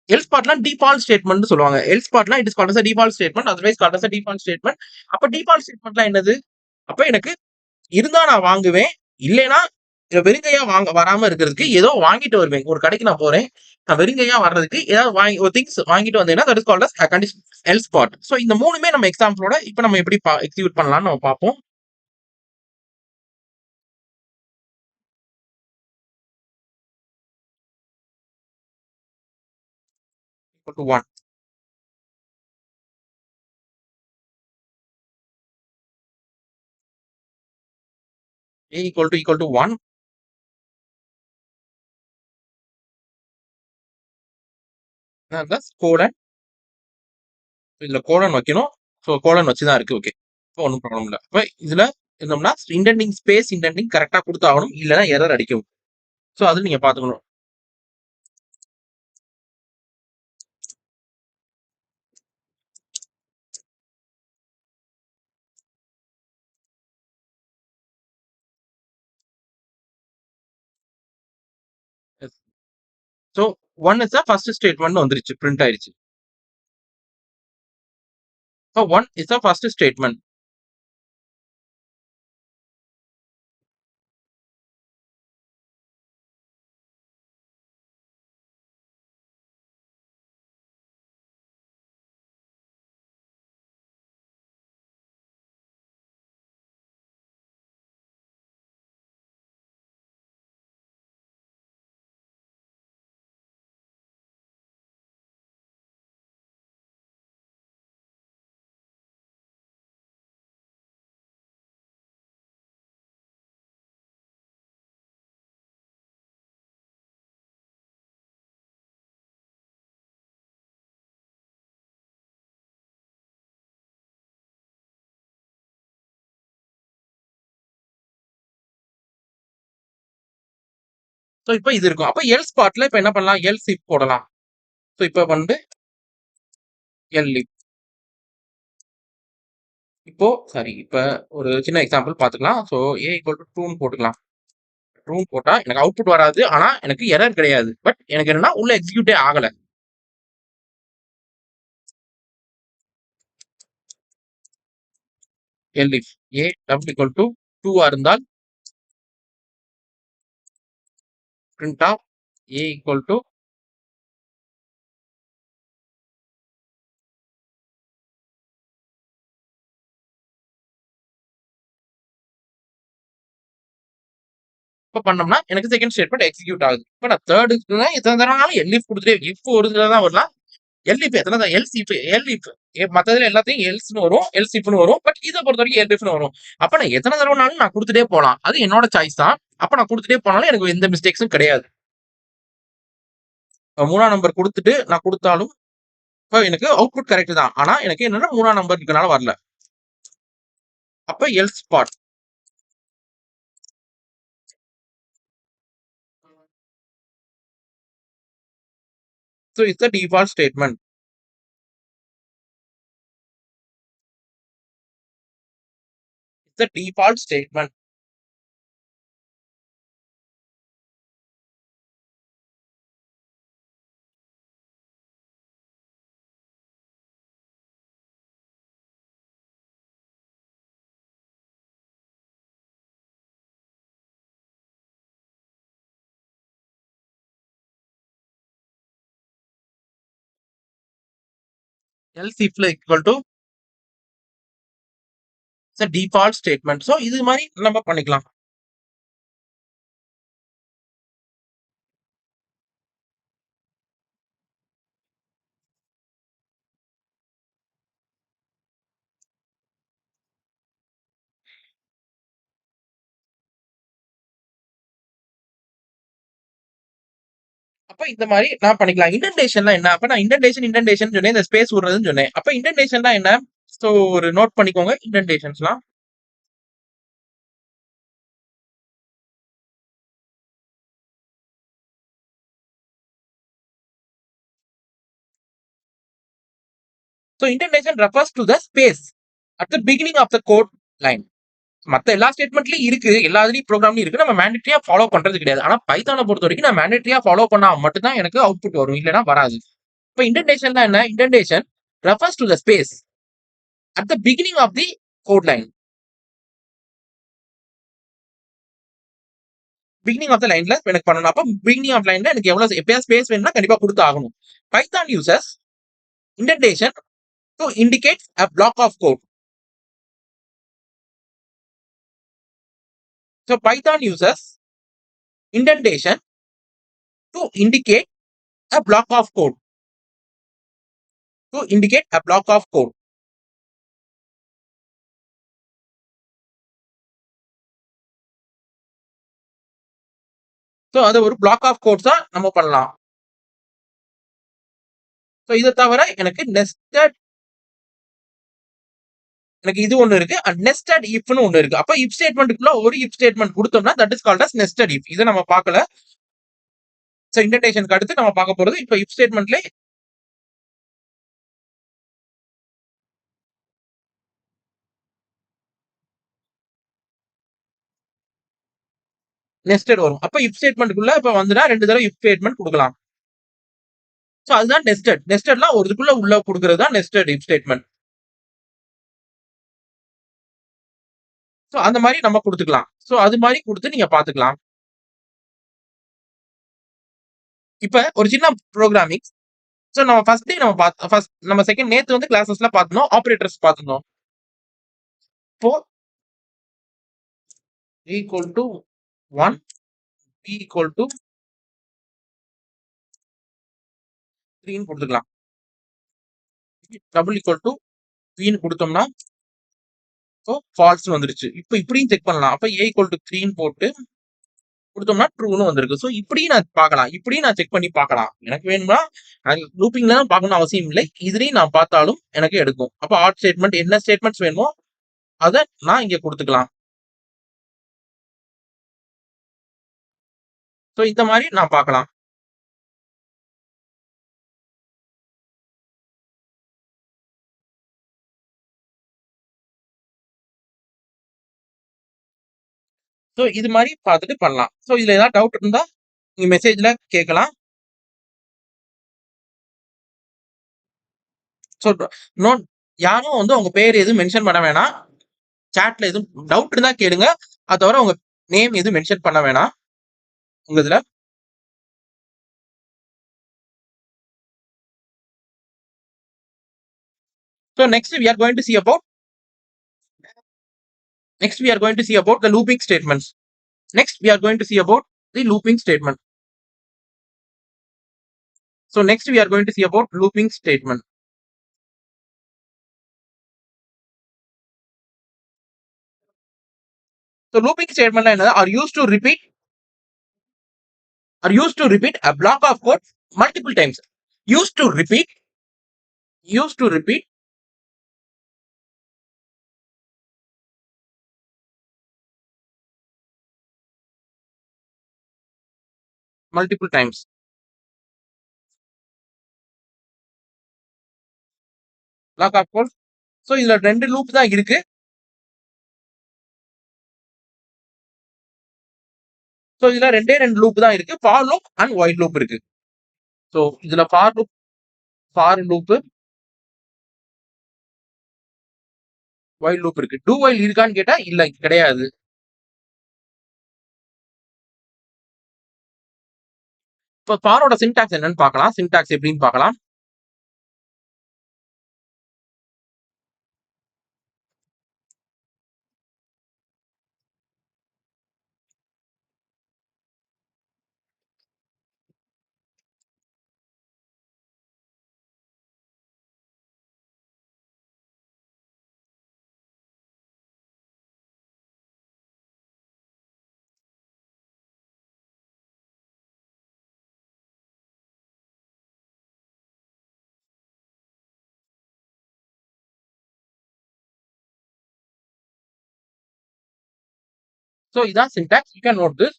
எல்ஸ் பார்ட்லாம் டிஃபால்ட் ஸ்டேட்மென்ட்னு சொல்லுவாங்க. எல்ஸ் பார்ட்லாம் it is called as a default statement. Otherwise called as a default statement. அப்ப டிஃபால்ட் ஸ்டேட்மென்ட்லாம் என்னது? அப்ப எனக்கு இருந்தா நான் வாங்குவேன். இல்லைன்னா வெறுங்கையா வராம இருக்கிறதுக்கு ஏதோ வாங்கிட்டு வருவேன். ஒரு கடைக்கு நான் போறேன். நான் வெறுங்கையா வர்றதுக்கு ஏதாவது ஒரு திங்ஸ் வாங்கிட்டு வந்தேன்னா that is called as condition else part. So இந்த மூணுமே நம்ம எக்ஸாம்பிளோட இப்ப நம்ம எப்படி எக்ஸிக்யூட் பண்ணலாம்னு நம்ம பார்ப்போம். Equal to 1. A equal to 1. Plus colon. இதுல கோலன் வைக்கணும். சோ கோலன் வச்சு தான் இருக்கு. ஓகே. இப்போ ஒன்றும் ப்ராப்ளம் இல்ல. அப்ப இதுல இருந்தோம்னா இண்டெண்டிங் ஸ்பேஸ் இண்டெண்டிங் கரெக்டா கொடுத்தாகணும். இல்லைன்னா எரர் அடிக்கும். சோ அது நீங்க பாத்துக்கணும். So 1 is the first statement வந்துருச்சு, பிரிண்ட் ஆயிருச்சு. So 1 is the first statement. So இப்போ இது இருக்கும். அப்ப எல்ஸ் பார்ட்ல இப்ப என்ன பண்ணலாம்? எல்ஸ் இஃப் போடலாம். ஸோ இப்ப வந்து எல் இஃப். இப்போ சரி, இப்ப ஒரு சின்ன எக்ஸாம்பிள் பார்த்துக்கலாம். ஸோ ஏ ஈக்குவல் டு 2ன்னு போட்டுக்கலாம். 2ன்னு போட்டா எனக்கு அவுட்புட் வராது. ஆனா எனக்கு எரர் கிடையாது. பட் எனக்கு என்னன்னா உள்ள எக்ஸிக்யூட்டே ஆகல. Elif a double equal to 2 இருந்தால் print of a equal to இப்ப பண்ணோம்னா எனக்கு செகண்ட் ஸ்டேட்மெண்ட் எக்ஸிக்யூட் ஆகுது. இப்ப நான் தேர்டுக்கு எத்தனை தடவைனாலும் எல் இஃப் கொடுத்துட்டே இஃப் ஒரு தடவை தான் வரலாம். எல் இஃப் எத்தனை தான் எல்ஸ் இஃப் எல் இஃப் மத்ததுல எல்லாத்தையும் எல்ஸ்னு வரும், எல்ஸ் இஃப்னு வரும். பட் இதை பொறுத்த வரைக்கும் எல் இஃப்னு வரும். அப்ப நான் எத்தனை தடவைனாலும் நான் கொடுத்துட்டே போலாம். அது என்னோட சாய்ஸ் தான். அப்ப நான் கொடுத்துட்டே போனாலும் எனக்கு எந்த மிஸ்டேக்ஸும் கிடையாது. 3ஆம் நம்பர் கொடுத்துட்டு நான் கொடுத்தாலும் இப்ப எனக்கு அவுட்புட் கரெக்ட் தான். ஆனா எனக்கு என்னன்னா 3ஆம் நம்பர் இருக்கனால வரல. அப்ப else part. So it's the default statement. It's the default statement. else if equal to it's a default statement. So இது மாதிரி நம்ம பண்ணிக்கலாம். அப்ப இந்த மாதிரி நான் பண்ணிக்கலாம். இண்டென்டேஷன்ல என்ன? அப்ப நான் இண்டென்டேஷன் சொன்னேன். இந்த ஸ்பேஸ் விடுறதுன்னு சொன்னேன். அப்ப இண்டென்டேஷன்னா என்ன? சோ ஒரு நோட் பண்ணிக்கோங்க இண்டென்டேஷன்ஸ்லாம். So indentation refers to the space at the beginning of the code line. மத்த எல்லா ஸ்டேட்மெண்ட்லயும் இருக்கு, எல்லா இதுலயும் ப்ரோக்ராம்லயும் இருக்கு. நம்ம மேண்டேட்டரியா ஃபாலோ பண்றது கிடையாது. ஆனா பைத்தானை பொறுத்த வரைக்கும் நான் மேண்டேட்டரியா ஃபாலோ பண்ணா மட்டும் தான் எனக்கு அவுட்புட் வரும், இல்லைன்னா வராது. இப்ப இண்டென்டேஷன்னா என்ன? Indentation refers to the space at the beginning of the code line. Beginning of the லைன்ல எனக்கு பண்ணணும். அப்ப பிகினிங் ஆஃப் லைன்ல எனக்கு எவ்வளவு எப்பயா ஸ்பேஸ் வேணும்னா கண்டிப்பா கொடுத்து ஆகணும். Python uses indentation to indicate a block of code. So Python uses indentation to indicate a block of code. To indicate a block of code. So அது ஒரு block of codes நம்ம பண்ணலாம். So இதை தவிர எனக்கு nested எனக்கு இது ஒண்ணு இருக்கு. nested ifன்னு ஒண்ணு இருக்கு. அப்ப if ஸ்டேட்மெண்ட்டுக்குள்ள ஒரு if ஸ்டேட்மெண்ட் கொடுத்தோம்னா that is called as nested if. இதை நம்ம பார்க்கல. So இண்டென்டேஷனுக்கு அடுத்து நம்ம பார்க்க போறது இப்ப if ஸ்டேட்மெண்ட்ல நெஸ்டட் வரும். அப்ப if ஸ்டேட்மெண்ட்டுக்குள்ள இப்ப வந்துனா 2 தடவை if ஸ்டேட்மெண்ட் கொடுக்கலாம். சோ அதுதான் நெஸ்டட். நெஸ்டட்லாம் ஒரு இதுக்குள்ள உள்ள குடுக்கிறது தான் நெஸ்டட் இஃப் ஸ்டேட்மெண்ட். சோ அந்த மாரி நம்ம குடுத்துக்கலாம். சோ அது மாரி குடுத்து நீங்க பாத்துக்கலாம். இப்ப ஒரு சின்ன புரோகிராமிங். சோ நம்ம ஃபர்ஸ்ட் டே நம்ம ஃபர்ஸ்ட் நம்ம செகண்ட் நேத்து வந்து கிளாஸஸ்ல பார்த்தோம். ஆப்பரேட்டர்ஸ் பார்த்திருந்தோம். இப்போ equal to 1 p equal to 3 ன்னு குடுத்துக்கலாம். டபுள் ஈக்குவல் டு p ன்னு குடுத்தோம்னா இப்போ ஃபால்ஸ்ன்னு வந்துருச்சு. இப்ப இப்படியும் செக் பண்ணலாம். அப்ப a ஈக்குவல் டு 3 ன்னு போட்டு குடுத்தோம்னா ட்ரூன்னு வந்திருக்கு. சோ இப்படியும் நான் பார்க்கலாம். இப்படியும் நான் செக் பண்ணி பார்க்கலாம். எனக்கு வேணும்னா லூப்பிங்ல தான் பார்க்கணும்னு அவசியம் இல்லை. இதுலயும் நான் பார்த்தாலும் எனக்கு எடுக்கும். அப்ப ஆட் ஸ்டேட்மெண்ட் என்ன ஸ்டேட்மெண்ட்ஸ் வேணுமோ அத நான் இங்க குடுத்துக்கலாம். சோ இந்த மாரி நான் பார்க்கலாம். சோ இது மாரி பார்த்துட்டு பண்ணலாம். சோ இதுல ஏதாவது டவுட் இருந்தா நீங்க மெசேஜ்ல கேட்கலாம். சோ நோட் யாரும் வந்து உங்க பேர் எதுவும் மென்ஷன் பண்ண வேணாம். சாட்ல எதுவும் டவுட் இருந்தா கேளுங்க. அது தவிர உங்க நேம் எதுவும் மென்ஷன் பண்ண வேணாம் உங்க இதுல. So next we are going to see about the looping statements. Next we are going to see about the looping statement. So next we are going to see about looping statement. So looping statement are used to repeat a block of code multiple times. Used to repeat multiple times. Block of code. So இதுல ரெண்டு loop தான் இருக்கு. So இதுல ரெண்டு loop தான் இருக்கு. for loop and while loop இருக்கு. So இதுல for loop while loop இருக்கு. do while இருக்கான்னு கேட்டா இல்ல கிடையாது. இப்ப ஃபாரோட சின்டாக்ஸ் என்னன்னு பார்க்கலாம். சின்டாக்ஸ் எப்படின்னு பார்க்கலாம். So இதான் syntax. You can note this.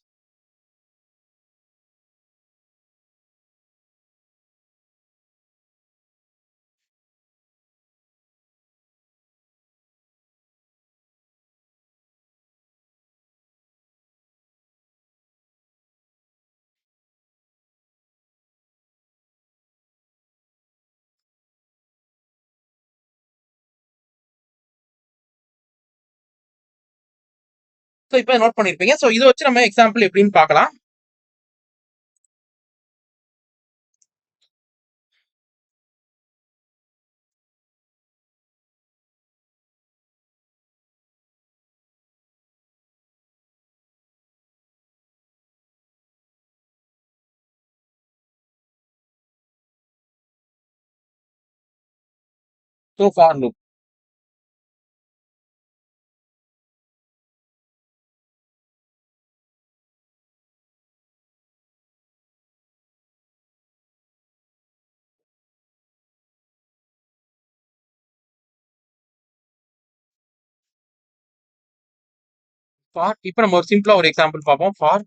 So இப்போ நோட் பண்ணிருப்பீங்க. ஸோ இதை வச்சு நம்ம எக்ஸாம்பிள் எப்படின்னு பார்க்கலாம். So for loop. ஃபார் இப்போ நம்ம ஒரு சிம்பிளா ஒரு எக்ஸாம்பிள் பார்ப்போம். For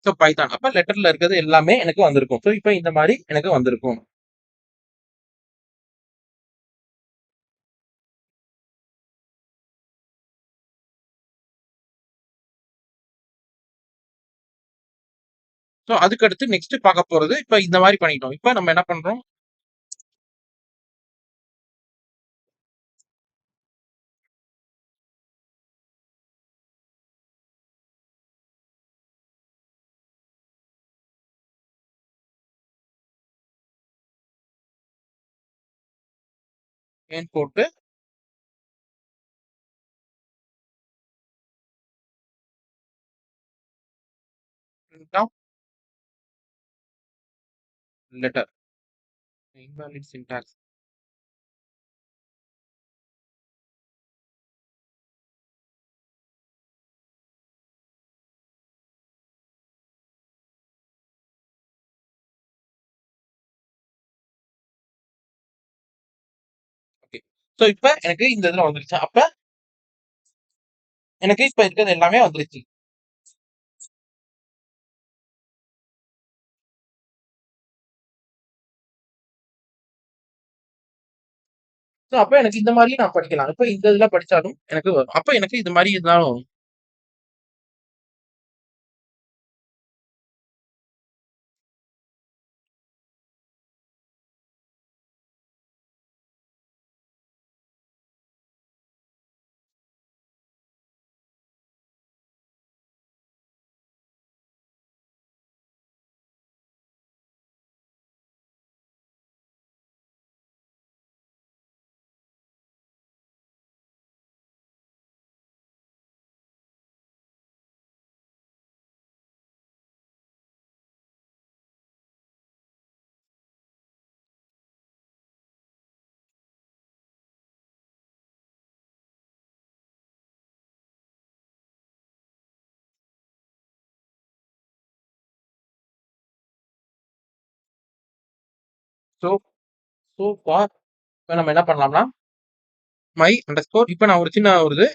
so Python. அப்ப லெட்டர்ல இருக்கிறது எல்லாமே எனக்கு வந்திருக்கும். ஸோ இப்போ இந்த மாதிரி எனக்கு வந்திருக்கும். ஸோ அதுக்கு அடுத்து நெக்ஸ்ட் பார்க்க போறது இப்ப இந்த மாதிரி பண்ணிட்டோம். இப்ப நம்ம என்ன பண்றோம்? ஏன் போட்டு letter invalid syntax. Okay. So இப்ப எனக்கு இந்த இதுல வந்துருச்சு. அப்ப எனக்கு இப்ப இருக்கிறது எல்லாமே வந்துருச்சு. ஸோ அப்ப எனக்கு இந்த மாதிரி நான் படிக்கலாம். இப்ப இந்த இதுல படிச்சாலும் எனக்கு வரும். அப்ப எனக்கு இது மாதிரி இருந்தாலும் ஸோ ஸோ ஃபார் இப்ப நம்ம என்ன பண்ணலாம்னா மை அண்டர் ஸ்கோர் இப்ப நான் ஒரு சின்ன ஒரு இது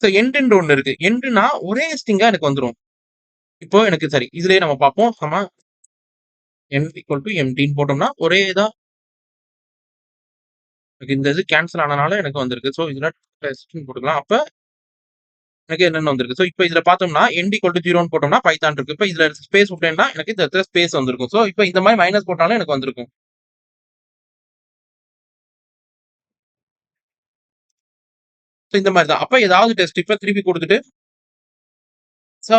ஸோ எண்டுன்ற ஒண்ணு இருக்கு. எண்டுனா ஒரே ஸ்ட்ரிங்கா எனக்கு வந்துரும். இப்போ எனக்கு சரி இதுலயே நம்ம பார்ப்போம். என் ஈக்குவல் டு எம்டின்னு போட்டோம்னா ஒரே இதா எனக்கு இந்த இது கேன்சல் ஆனனால எனக்கு வந்திருக்கு. ஸோ இதுல டெஸ்ட்ன்னு போட்டுக்கலாம். அப்ப எனக்கு என்னென்ன வந்திருக்கு. ஸோ இப்போ இதுல பார்த்தோம்னா எண்ட் ஈக்குவல் டு 0ன்னு போட்டோம்னா பைத்தான் இருக்கு. இப்ப இதுல ஸ்பேஸ் விட்டேன்னா எனக்கு இந்த இடத்துல ஸ்பேஸ் வந்திருக்கும். ஸோ இப்போ இந்த மாதிரி மைனஸ் போட்டாலும் எனக்கு வந்திருக்கும். ஸோ இந்த மாதிரி தான். அப்ப ஏதாவது டெஸ்ட் இப்ப திருப்பி கொடுத்துட்டு ஸோ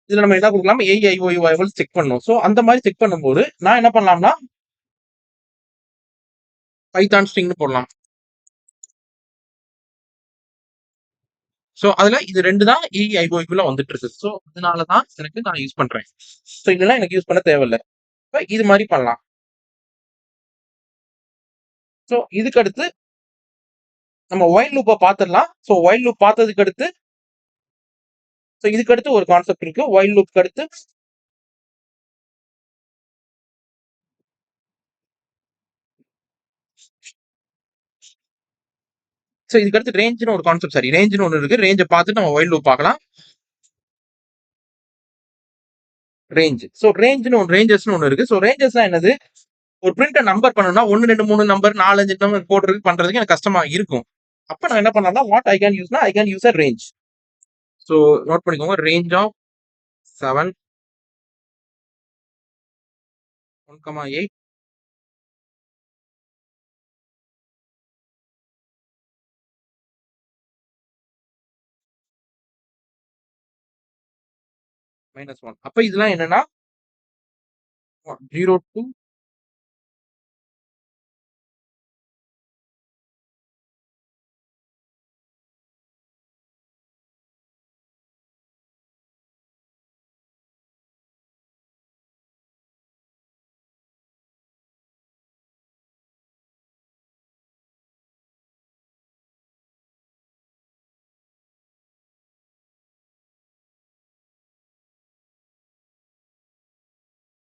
இதுல நம்ம என்ன கொடுக்கலாம் ஏஐஓயூ செக் பண்ணணும். ஸோ அந்த மாதிரி செக் பண்ணும்போது நான் என்ன பண்ணலாம்னா பைத்தான் ஸ்ட்ரிங்னு போடலாம். ஸோ அதுல இது 2 தான் ஏஐஓயூல வந்துட்டு இருக்கு. ஸோ அதனால தான் எனக்கு நான் யூஸ் பண்றேன். ஸோ இதெல்லாம் எனக்கு யூஸ் பண்ண தேவையில்லை. இப்ப இது மாதிரி பண்ணலாம். ஸோ இதுக்கு அடுத்து நம்ம ஒயில் லூப்பை பார்த்துடலாம். ஸோ ஒயில் லூப் பார்த்ததுக்கு அடுத்து ஸோ இதுக்கு அடுத்து ஒரு கான்செப்ட் இருக்கு. ஒயில் லூப்க்கு அடுத்து ஸோ இதுக்கு அடுத்து ரேஞ்சுன்னு ஒரு கான்செப்ட் சரி ரேஞ்சுன்னு ஒன்று இருக்கு. ரேஞ்சை பார்த்துட்டு நம்ம ஒயில் லூப் பார்க்கலாம். ரேஞ்ச் ஸோ ரேஞ்சுன்னு ஒன்று ரேஞ்சஸ்னு ஒன்று இருக்கு. ஸோ ரேஞ்சஸ்னா என்னது? ஒரு பிரிண்ட நம்பர் பண்ணணும்னா 1, 2, 3 நம்பர் 4, 5 நம்பர் பண்றதுக்கு எனக்கு கஷ்டமா இருக்கும். அப்ப நான் என்ன பண்ணலாம்னா வாட் ஐ கேன் யூஸ்னா I can use a range. So note பண்ணிக்கோங்க. Range of 7 1,8 -1. அப்ப இதெல்லாம் என்னன்னா 0 to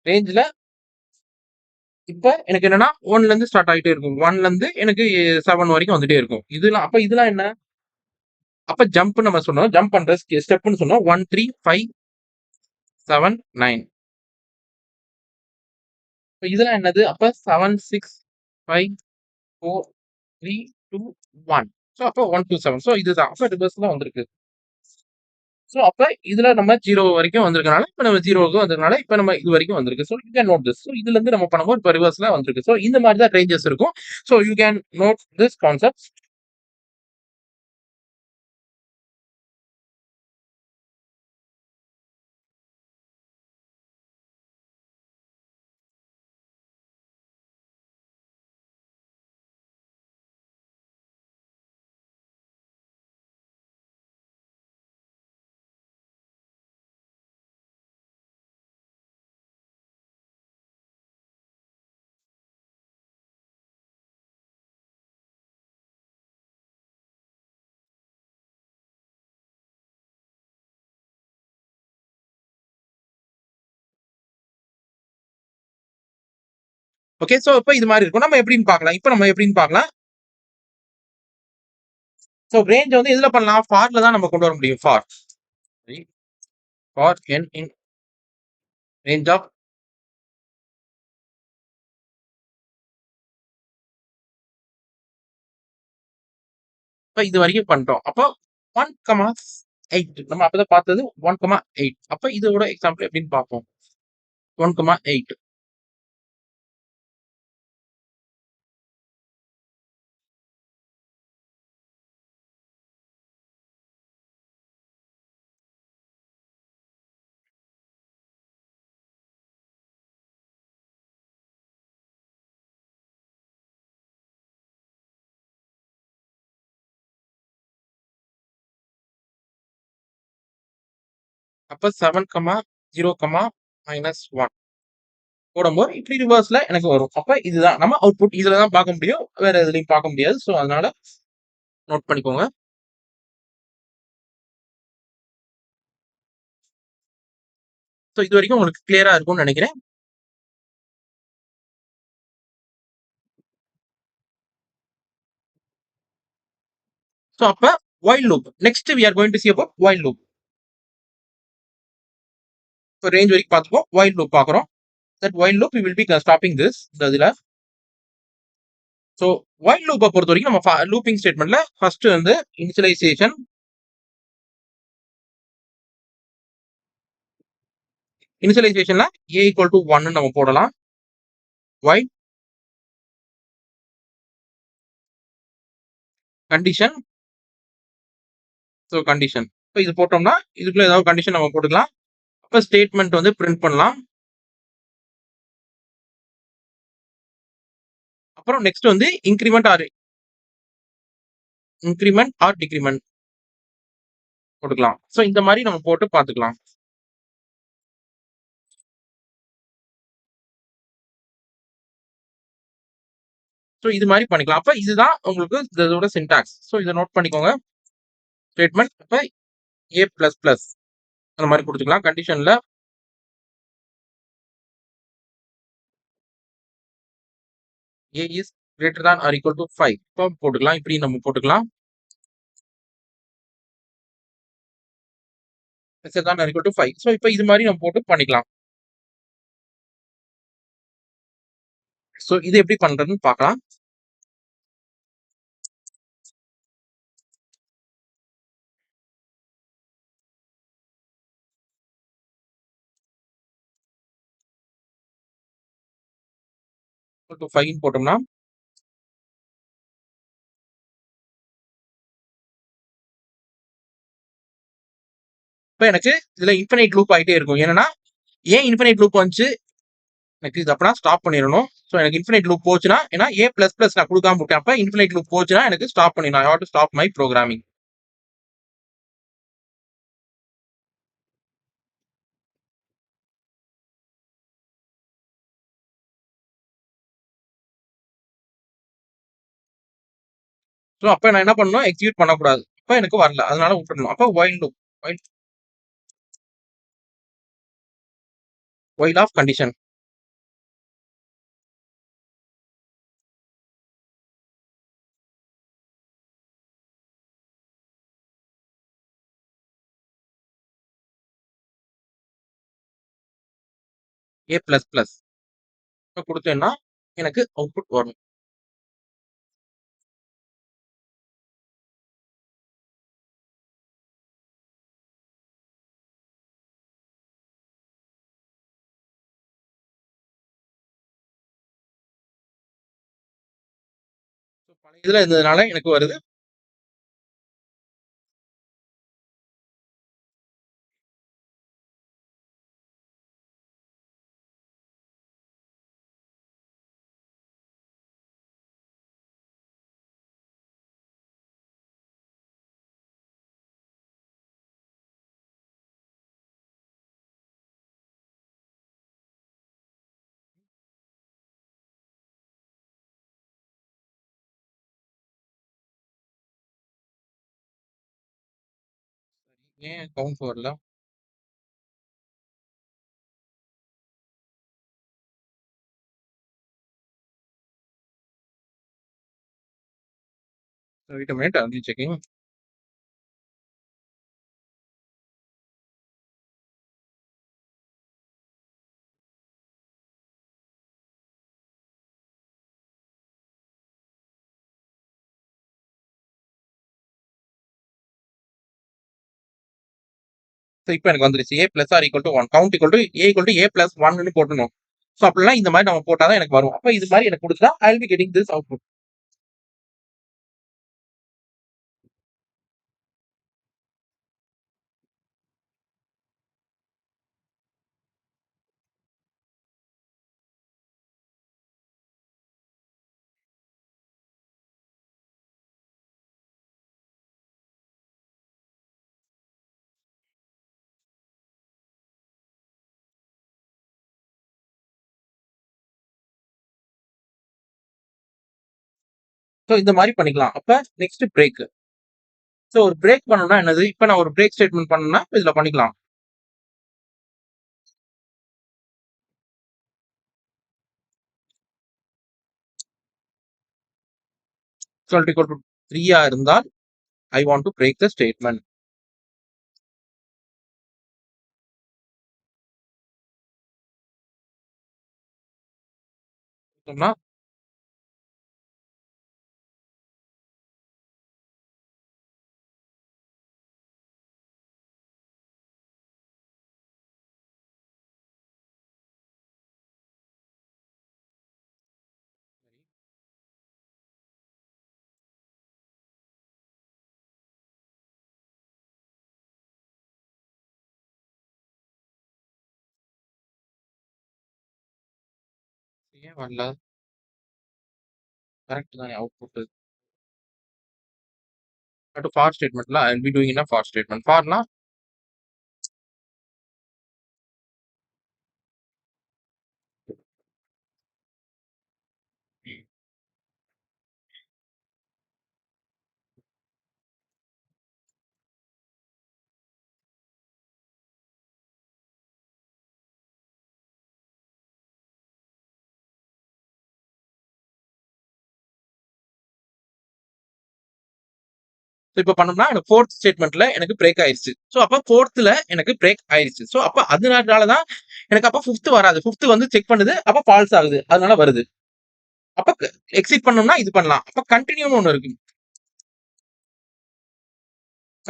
ரேஞ்ச்ல இப்ப எனக்கு என்னன்னா 1ல இருந்து ஸ்டார்ட் ஆயிட்டே இருக்கும். 1ல இருந்து எனக்கு 7 வரைக்கும் வந்துட்டே இருக்கும். இதெல்லாம் என்ன? அப்ப ஜம்ப் நம்ம சொன்னோம். ஜம்ப் பண்ற ஸ்டெப்னு சொன்னோம். 1, 3, 5, 7, 9. இப்ப இதெல்லாம் என்னது? அப்ப 7, 6, 5, 4, 3, 2, 1. ஸோ அப்ப 1 to 7. ஸோ இதுதான். அப்ப ரிவர்ஸ்ல வந்திருக்கு. ஸோ அப்ப இதுல நம்ம 0 வரைக்கும் வந்திருக்கனால, இப்ப நம்ம 0க்கு வந்ததுனால, இப்ப நம்ம இது வரைக்கும் வந்திருக்கு. So you can note this. So இதுல இருந்து நம்ம பண்ணும்போது இப்ப ரிவர்ஸ்ல வந்திருக்கு. ஸோ இந்த மாதிரி தான் ரேஞ்சஸ் இருக்கும். So you can note this concept. Okay. So இப்ப இது மாதிரி இருக்கும். நம்ம எப்படின்னு பார்க்கலாம். இப்ப நம்ம எப்படின்னு பார்க்கலாம். ஸோ ரேஞ்ச் வந்து எதுல பண்ணலாம்? ஃபார்ல தான் நம்ம கொண்டு வர முடியும். For n in range of இப்ப இது வரைக்கும் பண்ணிட்டோம். அப்போ 1,8 நம்ம அப்பதான் பார்த்தது 1,8. அப்ப இதோட எக்ஸாம்பிள் எப்படின்னு பார்ப்போம். 1,8 அப்ப 7, 0, -1 போடும்போது இப்படி ரிவர்ஸ்ல எனக்கு வரும். அப்ப இதுதான் நம்ம அவுட்புட். இதுல தான் பார்க்க முடியும். வேற எதுலயும் பார்க்க முடியாது. ஸோ அதனால நோட் பண்ணிக்கோங்க. ஸோ இது வரைக்கும் உங்களுக்கு கிளியரா இருக்கும்னு நினைக்கிறேன். ஸோ அப்ப while loop. Next we are going to see about while loop. So range வரைக்கும் பார்த்துப்போம். while loop பார்க்குறோம். That while loop we will be stopping this. இந்த இதுல ஸோ while loop பொறுத்த வரைக்கும் நம்ம லூப்பிங் ஸ்டேட்மெண்ட்ல ஃபர்ஸ்ட் வந்து இனிஷியலைசேஷன் இனிஷியலைசேஷன்ல a equal to 1 நம்ம போடலாம். while condition so condition. இப்போ இது போட்டோம்னா இதுக்குள்ள ஏதாவது கண்டிஷன் நம்ம போட்டுக்கலாம். அப்ப ஸ்டேட்மெண்ட் வந்து பிரிண்ட் பண்ணலாம். அப்புறம் நெக்ஸ்ட் வந்து இன்கிரிமெண்ட் ஆர் டிக்ரிமெண்ட் போட்டுக்கலாம். ஸோ இந்த மாதிரி நம்ம போட்டு பார்த்துக்கலாம். ஸோ இது மாதிரி பண்ணிக்கலாம். அப்ப இதுதான் உங்களுக்கு இதோட சின்டாக்ஸ். ஸோ இதை நோட் பண்ணிக்கோங்க. ஸ்டேட்மெண்ட் அப்ப a பிளஸ் பிளஸ் அந்த மாதிரி கொடுத்துக்கலாம். கண்டிஷன்ல a is greater than or equal to 5 இப்போ போட்டுக்கலாம். இப்படி நம்ம போட்டுக்கலாம். lesser than or equal to 5. So இப்போ இது மாதிரி நம்ம போட்டு பண்ணிக்கலாம். ஸோ இது எப்படி பண்றதுன்னு பார்க்கலாம். டு 5 போட்டோம்னா இப்ப எனக்கு இதுல இன்ஃபினைட் லூப் ஆயிட்டே இருக்கும். ஏன்னா ஏன் இன்ஃபினைட் லூப் வந்துச்சு, எனக்கு இது அப்பனா ஸ்டாப் பண்ணிடணும். ஸோ எனக்கு இன்ஃபினைட் லூப் போச்சுன்னா, ஏன்னா ஏ பிளஸ் பிளஸ் நான் கொடுக்காம விட்டேன். அப்ப இன்ஃபினைட் லூப் போச்சுன்னா எனக்கு ஸ்டாப் பண்ணிடணும். I have to stop my programming. So அப்ப நான் என்ன பண்ணணும், எக்ஸிக்யூட் பண்ணக்கூடாது. அப்ப எனக்கு வரல, அதனால விட்டுடணும். அப்ப while loop, while of condition. A plus plus கொடுத்தேன்னா எனக்கு அவுட்புட் வரும். பழைய இதுல இருந்ததுனால எனக்கு வருது. ஏன் கவுண்ட் வரல? Wait a minute, I checking. So இப்போ எனக்கு வந்துருச்சு. A plus R equal to 1, count equal to A equal to A plus 1ன்னு போட்டணும். ஸோ அப்படிலாம் இந்த மாதிரி நம்ம போட்டாதான் எனக்கு வரும். அப்ப இது மாதிரி எனக்கு கொடுத்தா ஐ will be getting this output. So இந்த மாதிரி பண்ணிக்கலாம். அப்ப நெக்ஸ்ட் பிரேக். ஸோ ஒரு பிரேக் பண்ணணும்னா என்னது, இப்ப நான் ஒரு பிரேக் ஸ்டேட்மெண்ட் பண்ணணும்னா இதுல பண்ணிக்கலாம். ஈக்குவல் டு 3 இருந்தால் I want to break the statement. சொன்னா ஏன் வரல? கரெக்ட் தான் அவுட்புட். ஃபார் ஸ்டேட்மெண்ட்ல I will be doing in for statement. ஃபார்னா இப்ப பண்ணோம்னா எனக்கு ஃபோர்த் ஸ்டேட்மெண்ட்ல எனக்கு பிரேக் ஆயிருச்சு. ஸோ அப்ப ஃபோர்த்ல எனக்கு பிரேக் ஆயிருச்சு. ஸோ அப்ப அதனாலதான் எனக்கு அப்ப ஃபிஃப்த் வராது. ஃபிஃப்த் வந்து செக் பண்ணுது, அப்ப ஃபால்ஸ் ஆகுது, அதனால வருது. அப்ப எக்ஸிட் பண்ணோம்னா இது பண்ணலாம். அப்ப கண்டினியூன்னு ஒண்ணு இருக்கு.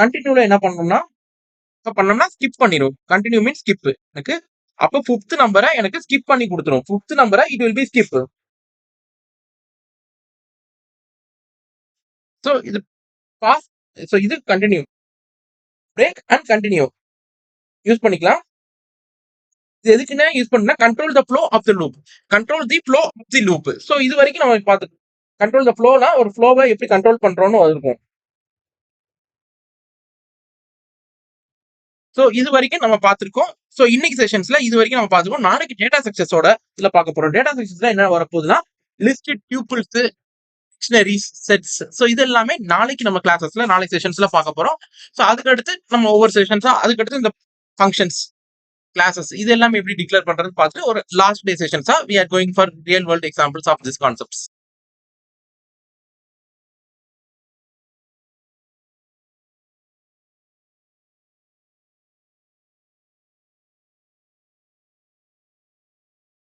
கண்டினியூல என்ன பண்ணணும்னா பண்ணோம்னா ஸ்கிப் பண்ணிடும். கண்டினியூ மீன்ஸ் ஸ்கிப் எனக்கு. அப்ப 5th நம்பரை எனக்கு ஸ்கிப் பண்ணி கொடுத்துரும். 5th நம்பரை it will be skip. So இது பாஸ். சோ இது continue. Break and continue use பண்ணிக்கலாம். இது எதுக்குன்னா யூஸ் பண்ணா control the flow of the loop. Control the flow of the loop. So இது வரைக்கும் நம்ம பார்த்துட்டோம். கண்ட்ரோல் த ஃப்ளோனா ஒரு ஃப்ளோவை எப்படி கண்ட்ரோல் பண்றோம்னு இருக்கும். சோ இது வரைக்கும் நம்ம பார்த்திருக்கோம். சோ இன்னைக்கு செஷன்ஸ்ல இது வரைக்கும் நம்ம பார்த்திருக்கோம். நாளைக்கு டேட்டா ஸ்ட்ரக்சர்ஸோட இதுல பார்க்க போறோம். டேட்டா ஸ்ட்ரக்சர்ஸ்ல என்ன வரப்போகுதுன்னா listed tuples, dictionaries, sets. So இது எல்லாமே நாளைக்கு நம்ம கிளாஸஸ்ல நாளைக்கு செஷன்ஸ்ல பார்க்க போறோம். சோ அதுக்கு அடுத்து நம்ம ஒவ்வொரு செஷன்ஸா அதுக்கு அடுத்து இந்த ஃபங்க்ஷன்ஸ் கிளாஸஸ் இது எல்லாமே எப்படி டிக்ளேர் பண்றதுன்னு பார்த்துட்டு ஒரு லாஸ்ட் டே செஷன்ஸா we are going for real world examples of these concepts.